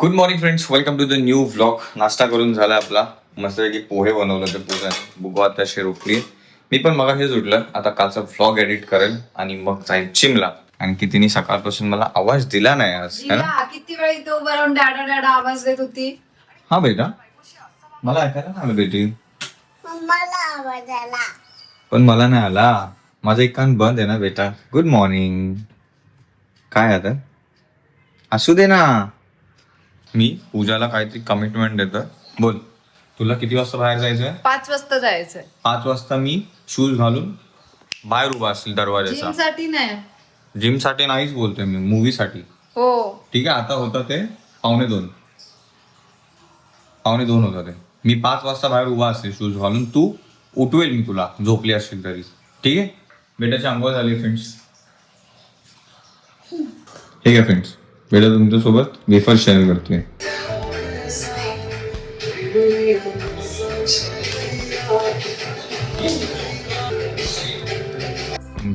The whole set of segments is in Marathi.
Good morning friends, welcome to the new vlog. नाश्ता करून झाला आपला. मस्तपैकी पोहे बनवलं ते पोहे बुगवा तशी उठली. मी पण मगाशीच उठलं. आता कालचा व्लॉग एडिट करेल आणि मग जाईल जिमला. आणखी तिने सकाळपासून मला आवाज दिला नाही आज, है ना? किती वेळ इथे उभं राहून डाडा डाडा आवाज देत होती. हा बेटा, मला ऐकायला नाही आलं बेटी. मला आवाज आला. पण मला नाही आला. माझा एक कान बंद आहे ना बेटा. Good morning. काय आता असू दे ना. मी पूजाला काहीतरी कमिटमेंट देतो. बोल, तुला किती वाजता बाहेर जायचंय? 5 वाजता जायचंय. 5 वाजता मी शूज घालून बाहेर उभा असेल दरवाजाचा. जिम साठी नाही. जिम साठी नाहीच बोलतोय मी, मूवी साठी. हो, ठीक आहे. आता होतं ते 1:45 होतं ते. मी 5 वाजता बाहेर उभा असेल शूज घालून. तू उठवेल मी तुला, झोपली असेल तरी. ठीक आहे. बेटाची आंघोळ झाली फ्रेंड्स. ठीक आहे फ्रेंड्स, बेटा तुमच्यासोबत वेफर शेअर करतोय.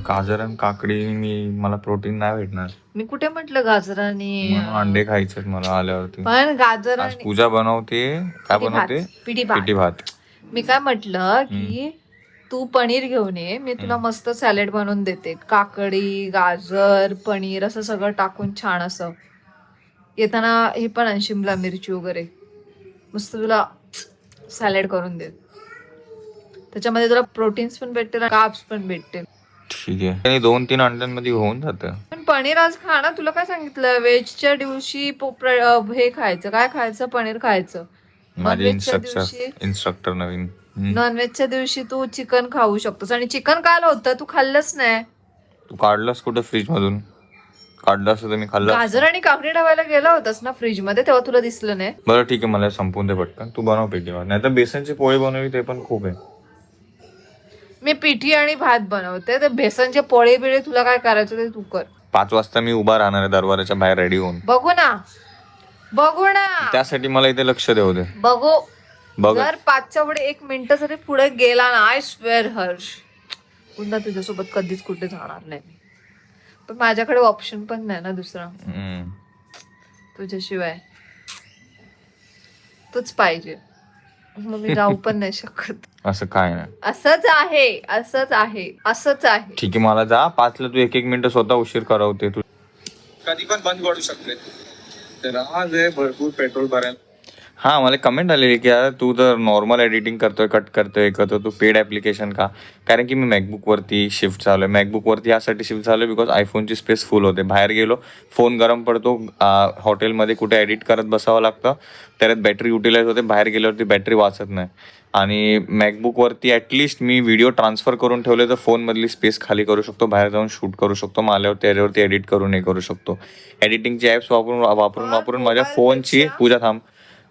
गाजर आणि काकडी मला प्रोटीन नाही भेटणार. मी कुठे म्हटलं गाजर आणि म्हणून अंडे खायचे मला आल्यावरती. पण गाजर आज आणि पूजा बनवते. काय पिठी बनवते? भात. पिठी पिठी भात. मी काय म्हटलं की तू पनीर घेऊन ये, मी तुला मस्त सॅलेड बनवून देते. काकडी, गाजर, पनीर असं सगळं टाकून छान असं. येताना हे पण आण, शिमला मिरची वगैरे मस्त तुला सॅलेड करून दे. त्याच्यामध्ये तुला प्रोटीन्स पण भेटतील, कार्ब्स पण भेटतील. ठीक आहे. आणि 2-3 अंड्यांमध्ये होऊन जातं. पण पनीर आज खा ना. तुला काय सांगितलं? व्हेजच्या दिवशी हे खायचं. काय खायचं? पनीर खायचं. माझे दिवशी इन्स्ट्रक्टर नवीन. नॉनव्हेजच्या दिवशी तू चिकन खाऊ शकतोस. आणि चिकन काय होतं? तू खाल्लंच नाही. तू काढलास कुठं फ्रीज मधून? काढलं असतं तर मी खाल्लं. गाजर आणि काकडी ठेवायला गेला होतास ना फ्रीज मध्ये, तेव्हा तुला दिसलं नाही. बरं ठीक आहे, मला संपून दे पटकन. तू बनव पेटी भात. नाही तर बेसनची पोळी बनवली ते पण खूप आहे. मी पिठी आणि भात बनवते. ते बेसनचे पोळे बिळे तुला काय करायचं ते तू कर. 5 वाजता मी उभा राहणार आहे दरवाजाच्या बाहेर रेडी होऊन. बघू ना त्यासाठी मला इथे लक्ष देऊ दे. बघू. बघ. जर 5च्या पुढे 1 मिनिट जरी पुढे गेला ना, आय स्वेअर हर्ष, पुन्हा तुझ्यासोबत कधीच कुठे जाणार नाही मी. पण माझ्याकडे ऑप्शन पण नाही ना दुसरा तुझ्याशिवाय. तूच पाहिजे, मग मी जाऊ पण नाही शकत. असं काय नाही. असंच आहे. ठीक आहे, मला जा. 5ला तू 1-1 मिनिट स्वतः उशीर करवते. तू कधी पण बंद पडू शकते. तर आज आहे भरपूर पेट्रोल भरायला. हा, मला कमेंट आलेली की यार तू तर नॉर्मल एडिटिंग करतोय, कट करतोय तू पेड ऍप्लिकेशन का? कारण की मी मॅकबुक वरती शिफ्ट झालोय. मॅकबुक वरती यासाठी शिफ्ट झालोय बिकॉज आयफोनची स्पेस फुल होते. बाहेर गेलो, फोन गरम पडतो. हॉटेलमध्ये कुठे एडिट करत बसावं लागतं, त्यात बॅटरी युटिलाइज होते. बाहेर गेल्यावरती बॅटरी वाचत नाही. आणि मॅकबुक वरती ऍटलिस्ट मी व्हिडिओ ट्रान्सफर करून ठेवले तर फोन मधली स्पेस खाली करू शकतो, बाहेर जाऊन शूट करू शकतो. आल्यावरती त्याच्यावरती एडिट करून हे करू शकतो. एडिटिंगची ऍप्स वापरून माझ्या फोनची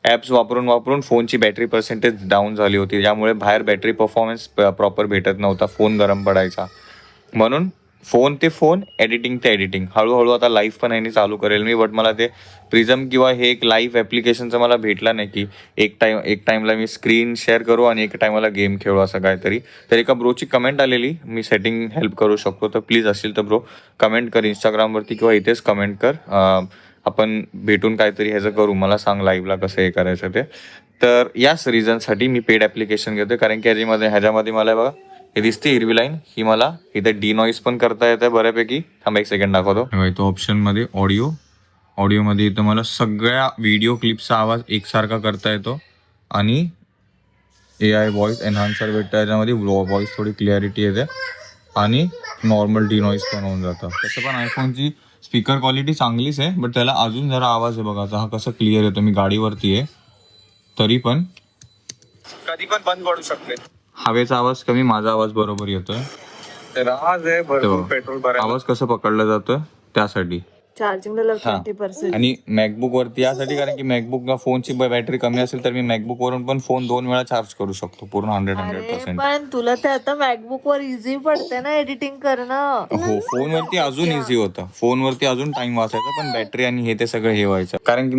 ॲप्स वापरून फोनची बॅटरी पर्सेंटेज डाऊन झाली होती, ज्यामुळे बाहेर बॅटरी परफॉर्मन्स प्रॉपर भेटत नव्हता. फोन गरम पडायचा. म्हणून फोन ते फोन, एडिटिंग ते एडिटिंग. हळूहळू आता लाईव्ह पण ह्यानी चालू करेल मी. बट मला ते प्रिझम किंवा हे एक लाईव्ह ॲप्लिकेशनचं मला भेटला नाही की एक टाईमला मी स्क्रीन शेअर करू आणि एक टाईमला गेम खेळू असं काहीतरी. तर एका ब्रोची कमेंट आलेली, मी सेटिंग हेल्प करू शकतो. तर प्लीज असेल तर ब्रो कमेंट कर इंस्टाग्रामवरती किंवा इथेच कमेंट कर. आपण भेटून काहीतरी ह्याचं करू. मला सांग लाईव्हला कसं हे करायचं ते. तर याच रिझनसाठी मी पेड ॲप्लिकेशन घेतो. कारण की ह्याच्यामध्ये मला बघा हे दिसते हिरवी लाईन, ही मला इथं डिनॉईस पण करता येतं बऱ्यापैकी. थांबा 1 सेकंड दाखवतो. तो ऑप्शनमध्ये ऑडिओमध्ये इथं मला सगळ्या व्हिडिओ क्लिपचा आवाज एकसारखा करता येतो. आणि AI व्हॉइस एन्हान्सर भेटतं याच्यामध्ये. व्हॉइस थोडी क्लिअरिटी येते आणि नॉर्मल डिनॉईस पण होऊन जातं. तसं पण आयफोनची स्पीकर क्वालिटी चांगलीच आहे, बट त्याला अजून जरा आवाज आहे बघा. हा कसं क्लिअर येतो. मी गाडीवरती आहे तरी पण कधी पण बंद पडू शकते. हवेचा आवाज कमी, माझा आवाज बरोबर येतोय. तर आज आहे भरपूर पेट्रोल भरायला. आवाज कसं पकडला जातोय त्यासाठी. चार्जिंगला 20%. आणि मॅकबुक वरती यासाठी, कारण की मॅकबुकला फोनची बॅटरी कमी असेल तर मी मॅकबुक वरून पण फोन 2 वेळा चार्ज करू शकतो पूर्ण 100%. पण तुला ते आता मॅकबुक वर इझी पडते ना एडिटिंग करणं. हो, फोनवरती अजून इझी होतं. फोनवरती अजून टाइम वाचायचा, पण बॅटरी आणि हे ते सगळं हे व्हायचं. कारण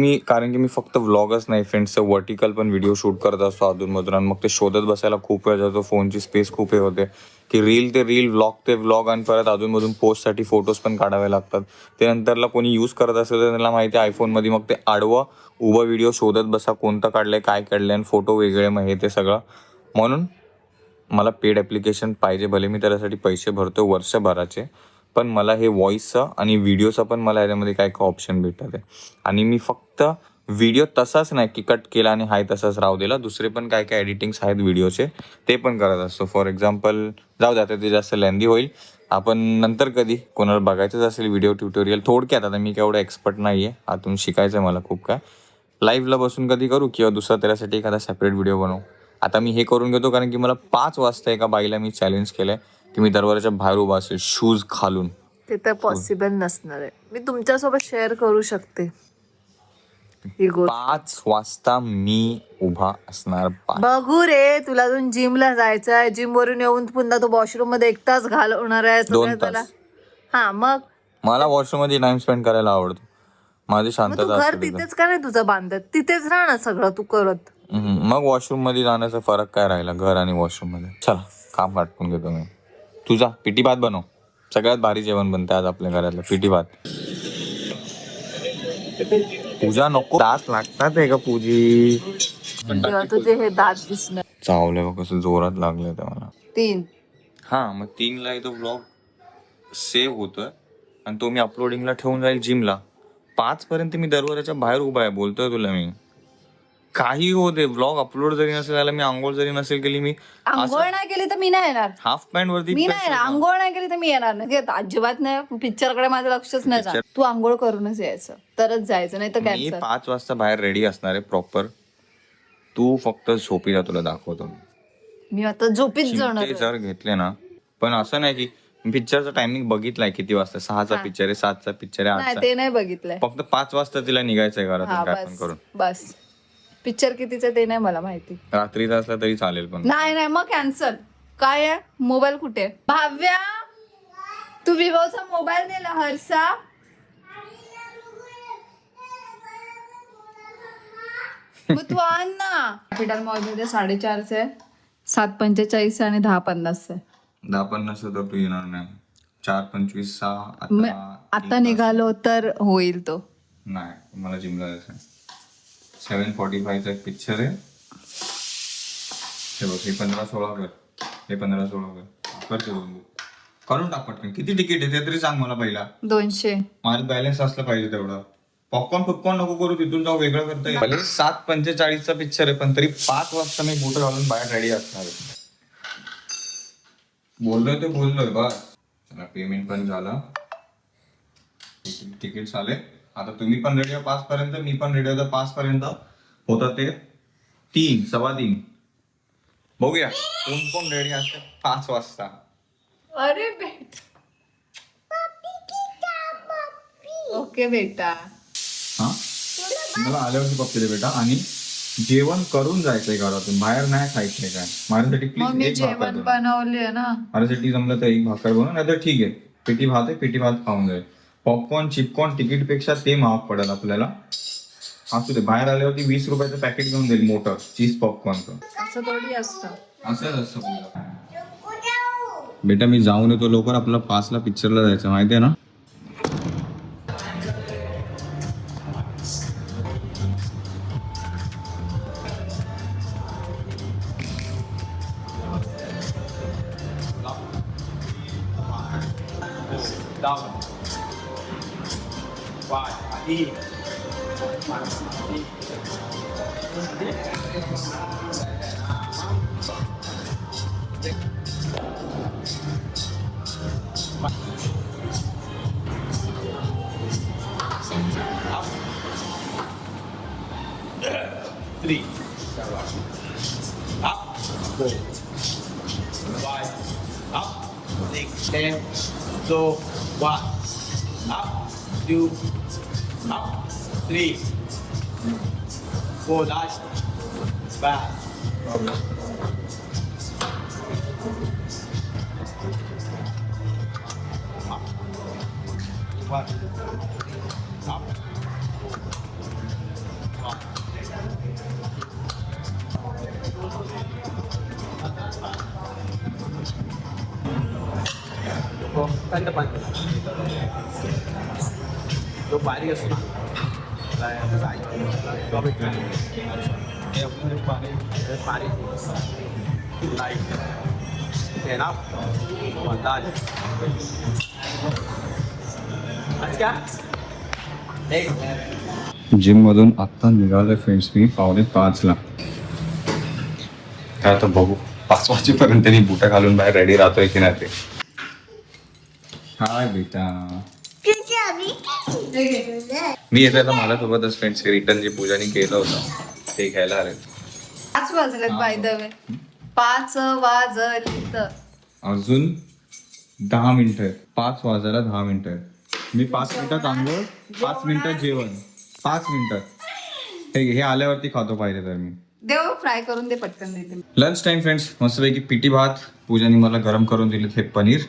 की मी फक्त व्लॉगच नाही फ्रेंड्सचं वर्टिकल पण व्हिडिओ शूट करत असतो अधून मधून. आणि मग ते शोधत बसायला खूप वेळ जातो. फोनची स्पेस खूप हे होते. की रील ते रील, व्लॉग ते व्लॉग, आणि परत अजूनमधून पोस्टसाठी फोटोज पण काढावे लागतात. ते नंतरला कोणी यूज करत असेल तर त्यांना माहिती आहे आयफोनमध्ये मग ते आडवं उभं व्हिडिओ शोधत बसा कोणतं काढलंय काय काढलंय आणि फोटो वेगळे, मग हे ते सगळं. म्हणून मला पेड ॲप्लिकेशन पाहिजे, भले मी त्यासाठी पैसे भरतो वर्षभराचे, पण मला हे व्हॉईसचं आणि व्हिडिओचं पण मला याच्यामध्ये काय काय ऑप्शन भेटतात आहे. आणि मी फक्त व्हिडिओ तसाच नाही की कट केला आणि हाय तसाच राहू दिला, दुसरे पण काय काय एडिटिंग्स आहेत व्हिडिओचे ते पण करत असतो. फॉर एक्झाम्पल जाऊ द्या ते जास्त लेंदी होईल, आपण नंतर कधी कोणाला बघायचंच असेल व्हिडिओ ट्युटोरियल थोडक्यात, आता मी केवढं एक्सपर्ट नाही आहे, आतून शिकायचं आहे मला खूप काय, लाईव्हला बसून कधी करू किंवा दुसरा त्यासाठी एखादा सेपरेट व्हिडिओ बनवू. आता मी हे करून घेतो कारण की मला 5 वाजता एका बाईला मी चॅलेंज केलंय की मी दरवाजाच्या बाहेर उभा असेल शूज घालून. ते तर पॉसिबल नसणार आहे. मी तुमच्यासोबत शेअर करू शकते ही गोष्ट. 5 वाजता मी उभा असणार. बघू रे, तुला अजून जिमला जायचं आहे, जिम वरून येऊन पुन्हा तू वॉशरूम मध्ये 1 तास घालवणार आहे 2 त्याला. तास. हा मग मला वॉशरूम मध्ये टाइम स्पेंड करायला आवडतो, माझी मग तू शांतता घर असते तिथं. तिथेच का नाही तुझं बांधत, तिथेच राहा ना सगळं तू करत. मग वॉशरूम मध्ये जाण्याचा फरक काय राहिला घर आणि वॉशरूम मध्ये. चला काम काटून घेतो मी. तुझा पिठी भात बनव, सगळ्यात भारी जेवण बनतं आज आपल्या घरातलं पिठी भात. पूजा नको, दात लागतात आहे का पूजी. तेव्हा तुझे हे दात दिसणार. चावलं बघ कसं जोरात लागलं ते मला. 3 हा मग 3ला तो ब्लॉग सेव्ह होतोय आणि तो मी अपलोडिंगला ठेवून जाईल जिमला. 5 पर्यंत मी दरवाजाच्या बाहेर उभा आहे, बोलतोय तुला मी. काही होते ब्लॉग अपलोड जरी नसेल झाला, मी आंघोळ जरी नसेल केली, मी आंघोळ नाही केली तर मी नाही येणार. हाफ पॅन्ट वरती मी नाही येणार, आंघोळ नाही केली तर मी येणार नाही. अजिबात नाही, पिक्चरकडे माझं लक्षच नाही जात. तू आंघोळ करूनच यायचं, तरच जायचं, नाही तर मी कॅन्सल. 5 वाजता बाहेर रेडी असणार आहे प्रॉपर. तू फक्त झोपीला तुला दाखवतो. मी आता झोपीत जाणार. चिमटे जर घेतले ना, पण असं नाही की पिक्चरचा टायमिंग बघितलाय किती वाजता, 6चा पिक्चर आहे, 7चा पिक्चर आहे, नाही 8चा. ते नाही बघितलंय. फक्त 5 वाजता तिला निघायचंय हा घरातून काय पण बस करून. बस. पिक्चर कितीचं ते नाही मला माहिती. रात्रीचा असला तरी चालेल पण. नाही नाही मग कॅन्सल. काय आहे, मोबाईल कुठे आहे? भाव्या, तू विवोचा मोबाईल नेला हर्षा. मग तू आण ना. कॅपिटल मॉल मध्ये 4:30 आहे, 7:45 आणि 10:50 आहे. 10:50 तर तू येणार नाही. 4:25 आता निघालो तर होईल तो. नाही मला जिमला जायचं. 7:45चा एक पिक्चर आहे. हे बघ, हे 15-16 कर, हे 15-16 करते करून टाक पटकन. किती तिकीट आहे ते तरी सांग मला पहिला. 200. माझं बॅलन्स असलं पाहिजे तेवढं. पॉपकॉर्न नको करू, तिथून जाऊ वेगळं करता येईल. भले 7:45चा पिक्चर आहे पण तरी 5 वाजता मी बोट घालून बाहेर रेडी असणार आहे. बोललोय बस. चला पेमेंट पण झालं, तिकीट आले. आता तुम्ही पण रेडी 5 पर्यंत, मी पण रेडी होतो 5 पर्यंत. होतं ते 3, 3:15. बघूया कोण रेडी असते 5 वाजता. अरे बेटा. ओके बेटा. हा मला आल्यावरती पप्पी दे बेटा. आणि जेवण करून जायचंय घरातून, बाहेर नाही खायचंय काय. माझ्यासाठी मग मी प्लीज एक भाकर जेवण बनव. बनवले ना. माझ्यासाठी जमलं तर एक भाकर बनव, नाही तर ठीक आहे पिठी भात आहे, पिठी भात खाऊन जाईल. पॉपकॉर्न चिपकॉर्न तिकीट पेक्षा ते महाग पडेल आपल्याला. असू दे, बाहेर आल्यावरती 20 रुपयाचं पॅकेट घेऊन देईल मोठं चीज पॉपकॉर्नचं. असं थोडी असतं. असं बेटा मी जाऊन येतो लवकर, आपल्याला 5ला पिक्चरला जायचं माहितीये ना. Three. Up. 4. 5. Up. 6. 10. So 1. Up. 2. Up. 3. 4. Last. Back. Up. 1. Up. 1. थंड पाणी जो बारीक असतो ना तो भेटतो हे आपलं पाणी लाईट हे ना म्हणतात अच्छा जिम मधून आत्ता निघालोय फ्रेंड्स मी 4:45ला. काय आता बघू 5 वाजेपर्यंत मी बुटा घालून बाहेर रेडी राहतोय की नाही ते. हाय बेटा. मी येतोय आता माझ्यासोबतच फ्रेंड्स रिटर्न जे पूजाने केलं होतं ते घ्यायला आले. 5 वाजलेत बाय द वे. 5 वाजलेत. अजून 10 मिनिटं आहेत. 5 वाजायला 10 मिनिटं आहेत. मी 5 मिनिटात आंघोळ 5 मिनिटात जेवण 5 मिनिटात हे आल्यावरती खातो पाहिजे तर मी. देव फ्राय करून दे पटकन देते. लंच टाइम फ्रेंड्स मस्तपैकी पिठी भात पूजाने मला गरम करून दिले. हे पनीर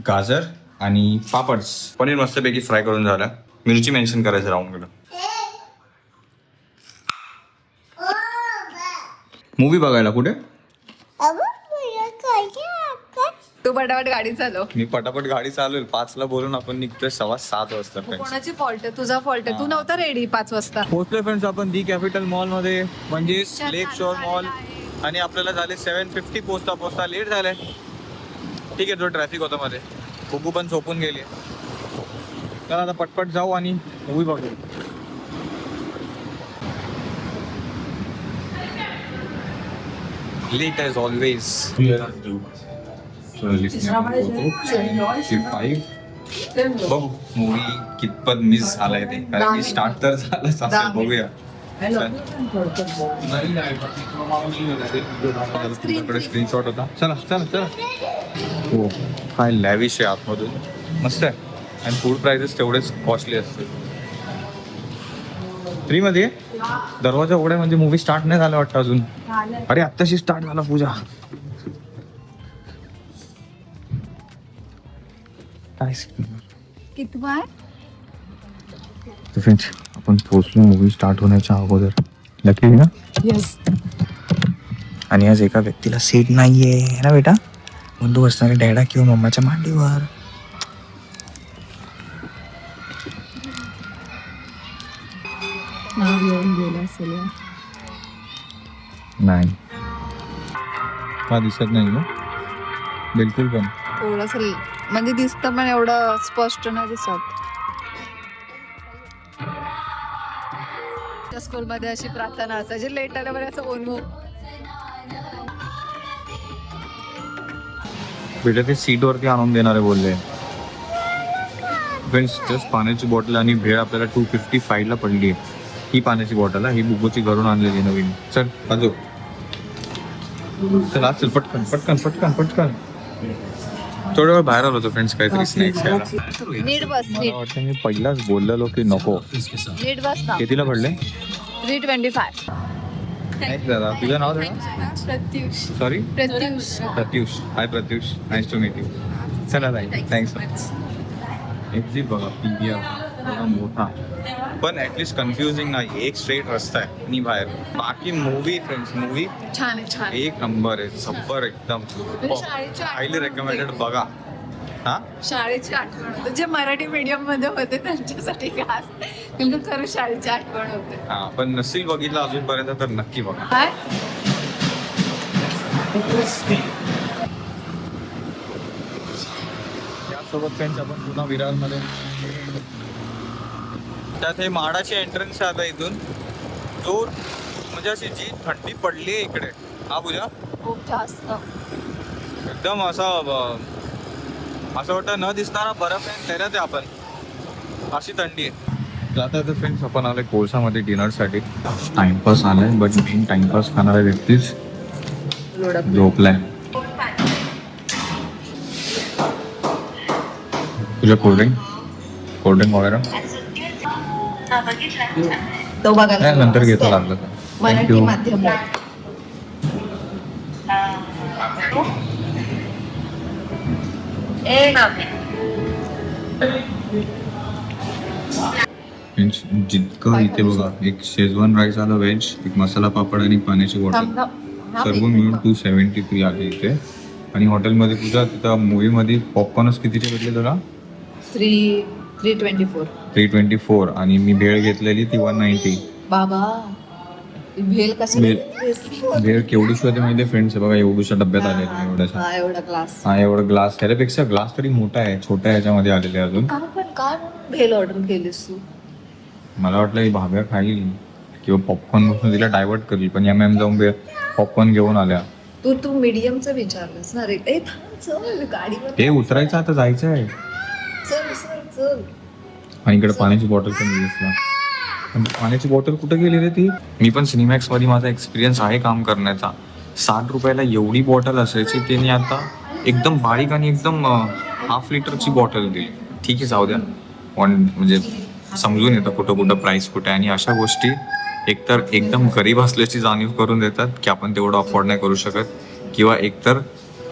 गाजर आणि पापड्स. पनीर मस्तपैकी फ्राय करून झालं. मिरची मेन्शन करायचं राहून गेलं. मूवी बघायला कुठे तू पटापट गाडी चालव. मी पटापट गाडी चालवेल. 5ला बोलून आपण निघतोय 7:15 वाजता फ्रेंड्स. कोणाची फॉल्ट आहे? तुझा फॉल्ट आहे. तू नव्हता रेडी 5 वाजता. पोहोचलोय फ्रेंड्स आपण दी कॅपिटल मॉल मध्ये म्हणजे लेक शोर मॉल. आणि आपल्याला झाले 7:50 पोहोचता लेट झालंय. ठीक आहे जो ट्रॅफिक होता मध्ये. बुबू पण झोपून गेली. चला आता पटपट जाऊ आणि मूवी बघू. Late as always. बघू मूवी कितपत मिस झालाय ते कारण की स्टार्ट तर झालंच असेल. बघूया. स्क्रीनशॉट होता. चला चला चला. हो काय लॅविश आहे आतमधून. मस्त आहे. आणि फूड प्राइसेस तेवढेच कॉस्टली असते. 3 मध्ये दरवाजा उघडा म्हणजे मूवी स्टार्ट नाही झाला वाटतं अजून. अरे आत्ताशी स्टार्ट झाला पूजा. कितवा आहे? तर फ्रेंड्स आपण पोहोचलो मूवी स्टार्ट होण्याच्या अगोदर. लकी ना. येस. आणि आज एका व्यक्तीला सीट नाहीये ना बेटा. बंधू बसणारे डॅडा किंवा मम्माच्या मांडीवर. नाही का दिसत नाही ना बिलकुल पण. थोडस म्हणजे दिसतं पण एवढं स्पष्ट नाही दिसत. स्कूलमध्ये अशी प्रार्थना असायची. लेट आल्यावर असं ओनमो. बेटा ते सीट वरती आणून देणारे बोलले. फ्रेंड्स जस्ट पाण्याची बॉटल आणि भेळ आपल्याला 255ला पडली आहे. ही पाण्याची बॉटल आहे. ही बुबूची घरून आणलेली नवीन. चल अजून चल चल पटकन पटकन पटकन पटकन. थोड्या वेळ बाहेर आलो होतो फ्रेंड्स काहीतरी स्नॅक्स खायला. नीट बस. मला वाटतं मी पहिलाच बोललेलो की नको. नीट बस ना. कितीला पडले? 325. दादा तुझं नाव दादा. Pratyush. Sorry Pratyush. Pratyush. Hi Pratyush. Nice to meet you. चला ताई थँक्स. एक्झिट बघा PVR मोठा पण ऍटलीस्ट कन्फ्युजिंग नाही. एक स्ट्रेट रस्ता आहे आणि बाहेर. बाकी मूवी फ्रेंड्स मूवी छान आहे. छान एक नंबर आहे. सब्बर एकदम. हायली रेकमेंडेड बघा. हा शाळेची आठवण होते. जे मराठी मीडियम मध्ये होते त्यांच्यासाठी खास. কিন্তু खरं शाळेची आठवण होते. हा पण नसेल बघितलं अजूनपर्यंत तर नक्की बघा. काय यासोबत फ्रेंड्स आपण पुन्हा विरारमध्ये. त्यात हे म्हाडाची एंट्रन्स आलं इथून. जो म्हणजे अशी जी थंडी पडली आहे इकडे. हा पूजा खूप जास्त एकदम असं वाटतं न दिसणारा बर्फ आहे त्याच्यात आहे आपण. अशी थंडी आहे. जाता तर फ्रेंड्स आपण आलोय कोळसामध्ये डिनरसाठी. टाइमपास आलाय बट मेन टाइमपास खाणारा व्यक्तीच झोपलाय. तुझ्या कोल्ड्रिंक वगैरे तो बघा नंतर घेतो लागलं तर. मराठी माध्यम. जितकं इथे बघा एक शेजवान राईस आला व्हेज. एक मसाला पापड आणि पाण्याची बॉटल सर्व मिळून 273 आहे इथे. आणि हॉटेलमध्ये तुझ्या तिथं मूवीमध्ये पॉपकॉर्नच कितीचे भेटले तुला? 324. 324 आणि मी भेळ घेतलेली ती 190. बाबा भेल कसं भेळ केवढीशी होते माहिती फ्रेंड्स? बघा एवढ्याशा डब्यात आलेली एवढ्याशा. हा एवढा ग्लास. हा एवढा ग्लास, त्याच्यापेक्षा ग्लास तरी मोठा आहे, छोट्या ह्याच्यामध्ये आलेले अजून. का पण काय भेल ऑर्डर केलीस तू? मला वाटलं ही भाव्या खाईल किंवा पॉपकॉर्न बसून तिला डायव्हर्ट करेल, पण या मॅम जाऊन पॉपकॉर्न घेऊन आल्या. तू मीडियमचं विचारलंस ना रे. ए थांब, चल गाडीवर हे उतरायचं आता, जायचं आहे. चल चल चल. आणि इकडे पाण्याची बॉटल पण दिसला. पण पाण्याची बॉटल कुठे गेली रे ती? मी पण सिनेमॅक्स मध्ये माझा एक्सपिरियन्स आहे काम करण्याचा. 60 रुपयाला एवढी बॉटल असायची, त्यांनी आता एकदम बारीक आणि एकदम हाफ लिटरची बॉटल दिली. ठीक आहे जाऊ द्या, पण म्हणजे समजून येतं कुठं कुठं प्राइस कुठे. आणि अशा गोष्टी एकतर एकदम गरीब असल्याची जाणीव करून देतात की आपण तेवढं अफोर्ड नाही करू शकत, किंवा एकतर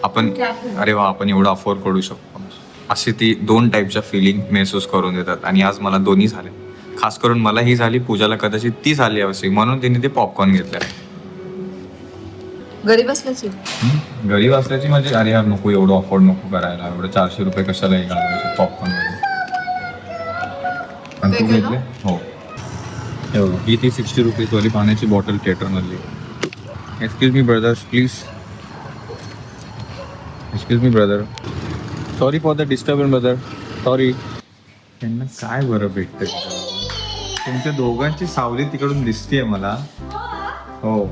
आपण अरे वा आपण एवढं अफोर्ड करू शकतो, अशी ती 2 टाईपच्या फिलिंग महसूस करून देतात. आणि आज मला दोन्ही झाले. खास करून मला ही झाली, पूजाला कदाचित ती झाली असेल, म्हणून तिने ते पॉपकॉर्न घेतले. गरीब असल्याची गरीब असल्याची म्हणजे अरे यार नको एवढं अफोर्ड नको करायला, एवढं 400 रुपये कशाला घालवायचे पॉपकॉर्न मध्ये. आणि तू घेतले? हो एवढं. ही ती 60 रुपीज वाली पाण्याची बॉटल थिएटरमधली. Excuse me brothers please. Excuse me brother, sorry for the disturbance brother, sorry. त्यांना काय बरं भेटतं? तुमच्या दोघांची सावली तिकडून दिसतेय मला. हो